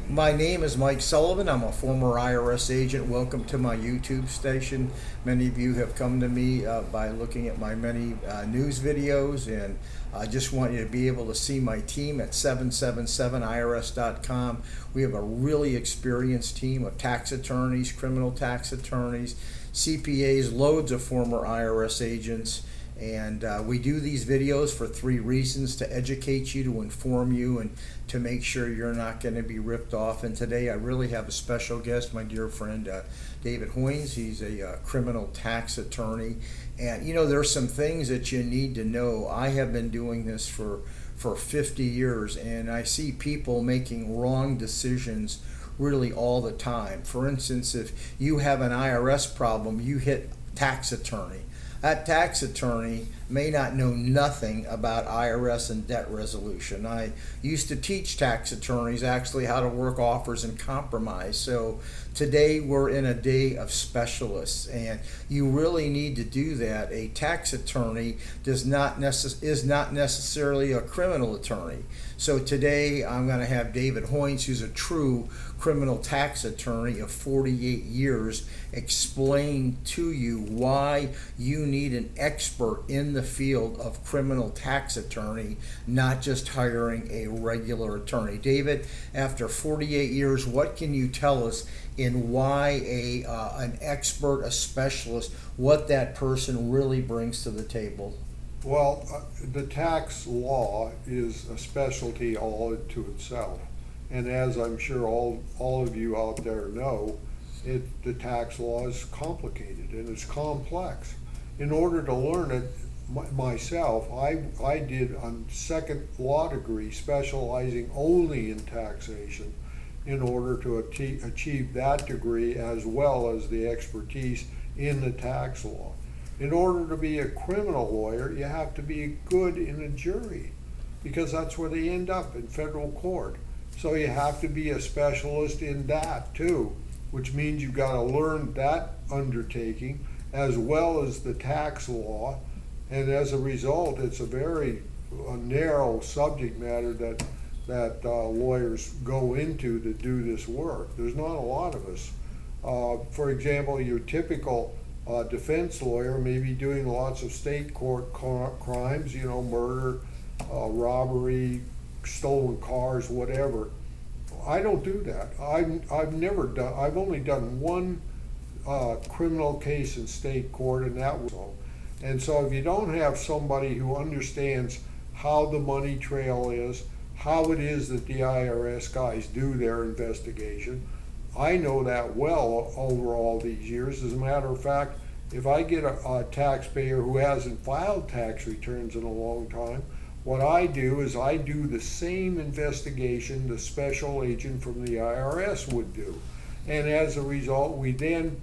My name is Mike Sullivan. I'm a former IRS agent. Welcome to my YouTube station. Many of you have come to me by looking at my many news videos, and I just want you to be able to see my team at 777irs.com. We have a really experienced team of tax attorneys, criminal tax attorneys, CPAs, loads of former IRS agents. And we do these videos for three reasons: to educate you, to inform you, and to make sure you're not going to be ripped off. And today I really have a special guest, my dear friend David Hoynes. He's a criminal tax attorney. And you know, there's some things that you need to know. I have been doing this for 50 years, and I see people making wrong decisions really all the time. For instance, if you have an IRS problem, you hit tax attorney. That tax attorney may not know nothing about IRS and debt resolution. I used to teach tax attorneys actually how to work offers and compromise. So today we're in a day of specialists, and you really need to do that. A tax attorney is not necessarily a criminal attorney. So today I'm going to have David Hoynes, who's a true criminal tax attorney of 48 years, explain to you why you need an expert in the field of criminal tax attorney, not just hiring a regular attorney. David, after 48 years, what can you tell us in why an expert, a specialist, what that person really brings to the table? Well, the tax law is a specialty all to itself. And as I'm sure all of you out there know, the tax law is complicated and it's complex. In order to learn it myself, I did a second law degree specializing only in taxation in order to achieve that degree as well as the expertise in the tax law. In order to be a criminal lawyer, you have to be good in a jury, because that's where they end up, in federal court. So you have to be a specialist in that too, which means you've got to learn that undertaking as well as the tax law. And as a result, it's a very narrow subject matter that lawyers go into to do this work. There's not a lot of us. For example, your typical defense lawyer may be doing lots of state court crimes, murder, robbery, stolen cars, whatever. I don't do that. I've only done one criminal case in state court, and that was all. And so if you don't have somebody who understands how the money trail is, how it is that the IRS guys do their investigation, I know that well over all these years. As a matter of fact, if I get a taxpayer who hasn't filed tax returns in a long time, what I do is I do the same investigation the special agent from the IRS would do. And as a result, we then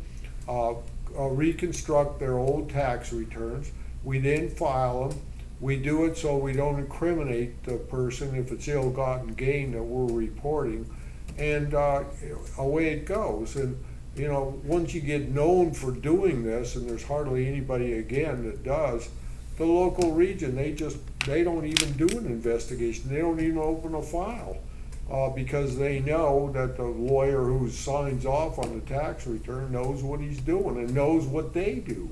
reconstruct their old tax returns. We then file them. We do it so we don't incriminate the person if it's ill-gotten gain that we're reporting. And away it goes. And once you get known for doing this, and there's hardly anybody again that does, the local region, they don't even do an investigation. They don't even open a file because they know that the lawyer who signs off on the tax return knows what he's doing and knows what they do.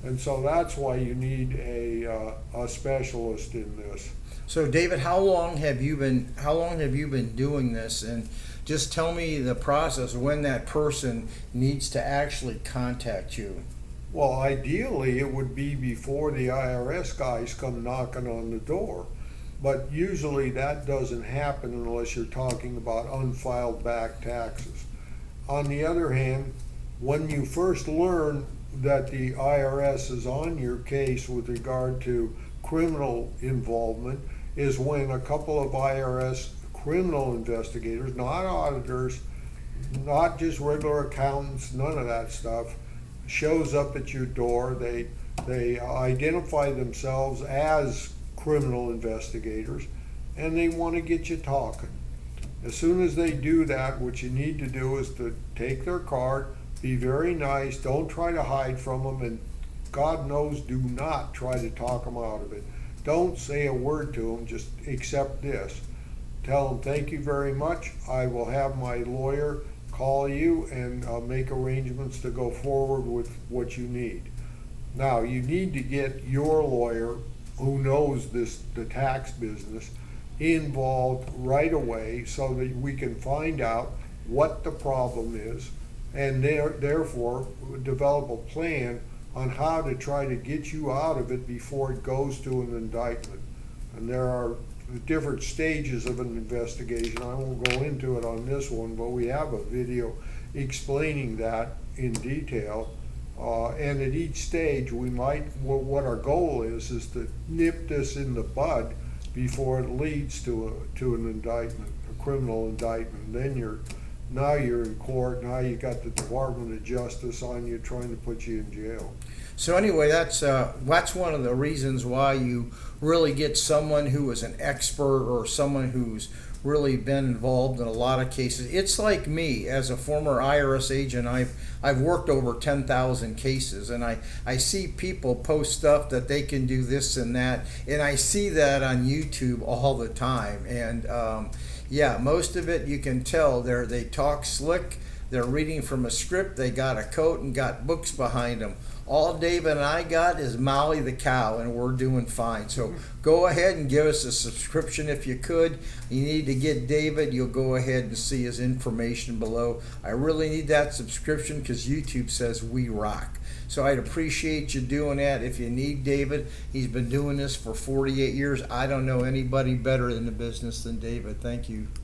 And so that's why you need a specialist in this. So David, how long have you been doing this? And just tell me the process when that person needs to actually contact you. Well, ideally, it would be before the IRS guys come knocking on the door. But usually that doesn't happen unless you're talking about unfiled back taxes. On the other hand, when you first learn that the IRS is on your case with regard to criminal involvement is when a couple of IRS criminal investigators, not auditors, not just regular accountants, none of that stuff, shows up at your door. They identify themselves as criminal investigators, and they want to get you talking. As soon as they do that, what you need to do is to take their card, be very nice, don't try to hide from them, and God knows, do not try to talk them out of it. Don't say a word to them, just accept this. tell them thank you very much. I will have my lawyer call you and make arrangements to go forward with what you need. Now, you need to get your lawyer who knows the tax business involved right away so that we can find out what the problem is and therefore develop a plan on how to try to get you out of it before it goes to an indictment. And there are different stages of an investigation. I won't go into it on this one, but we have a video explaining that in detail. And at each stage, what our goal is to nip this in the bud before it leads to an indictment, a criminal indictment. Then now you're in court. Now you got the Department of Justice on you trying to put you in jail. So anyway, that's one of the reasons why you really get someone who is an expert or someone who's really been involved in a lot of cases. It's like me as a former IRS agent. I've worked over 10,000 cases, and I see people post stuff that they can do this and that, and I see that on YouTube all the time. And yeah, most of it you can tell they talk slick. They're reading from a script. They got a coat and got books behind them. All David and I got is Molly the cow, and we're doing fine. So go ahead and give us a subscription if you could. You need to get David. You'll go ahead and see his information below. I really need that subscription because YouTube says we rock. So I'd appreciate you doing that. If you need David, he's been doing this for 48 years. I don't know anybody better in the business than David. Thank you.